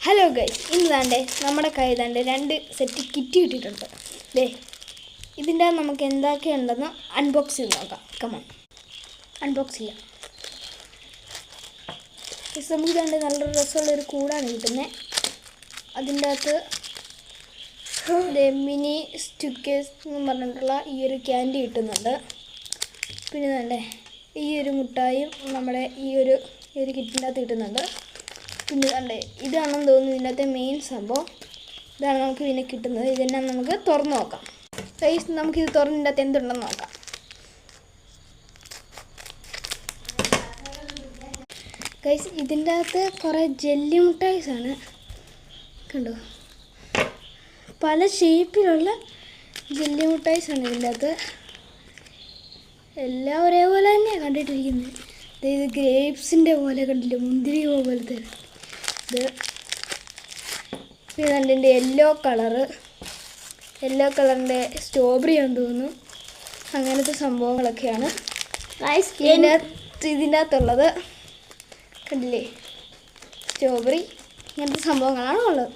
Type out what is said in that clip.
Hello guys, ഇന്ന് താണ്ടേ നമ്മുടെ കയ്യിൽ താണ്ടേ 2 സെറ്റ് കിറ്റ് കിട്ടിയിട്ടുണ്ട്. ദേ ഇതിൻ്റെ നമുക്ക് എന്തൊക്കെയുണ്ടെന്ന് അൺബോക്സ് ചെയ്ത് നോക്കാം. കമോൺ, അൺബോക്സ് ചെയ്യാം. നമുക്ക് താണ്ടേ നല്ലൊരു രസമുള്ളൊരു കൂടാണ് കിട്ടുന്നത്. അതിൻ്റെ അകത്ത് മിനി സ്റ്റിക്കേഴ്സ് എന്ന് പറഞ്ഞിട്ടുള്ള ഈ ഒരു ക്യാൻഡി കിട്ടുന്നുണ്ട്. പിന്നെ താണ്ടേ ഈ ഒരു മുട്ടായും നമ്മുടെ ഈ ഒരു കിറ്റിൻ്റെ അകത്ത് കിട്ടുന്നുണ്ട്. പിന്നെ കണ്ടേ ഇതാണെന്ന് തോന്നുന്നു ഇതിനകത്തെ മെയിൻ സംഭവം. ഇതാണ് നമുക്ക് പിന്നെ കിട്ടുന്നത്. ഇതെല്ലാം നമുക്ക് തുറന്ന് നോക്കാം. ഗൈസ്, നമുക്കിത് തുറന്നിൻ്റെ അകത്ത് എന്തുണ്ടെന്ന് നോക്കാം. ഗൈസ്, ഇതിൻ്റെ അകത്ത് കുറേ ജെല്ലി മുട്ടായിസാണ്. കണ്ടോ, പല ഷേപ്പിലുള്ള ജെല്ലി മുട്ടായിസാണ് ഇതിൻ്റെ അകത്ത്. എല്ലാം ഒരേപോലെ തന്നെയാണ് കണ്ടിട്ടിരിക്കുന്നത്. ഇത് ഗ്രേപ്സിൻ്റെ പോലെ കണ്ടില്ല, മുന്തിരി പോലത്തെ ഇത്. പിന്നെ അതിൻ്റെ യെല്ലോ കളറിൻ്റെ സ്ട്രോബെറി ആണെന്ന് തോന്നുന്നു. അങ്ങനത്തെ സംഭവങ്ങളൊക്കെയാണ് ഇതിൻ്റെ അകത്തുള്ളത്. കണ്ടില്ലേ, സ്ട്രോബെറി, ഇങ്ങനത്തെ സംഭവങ്ങളാണ് ഉള്ളത്.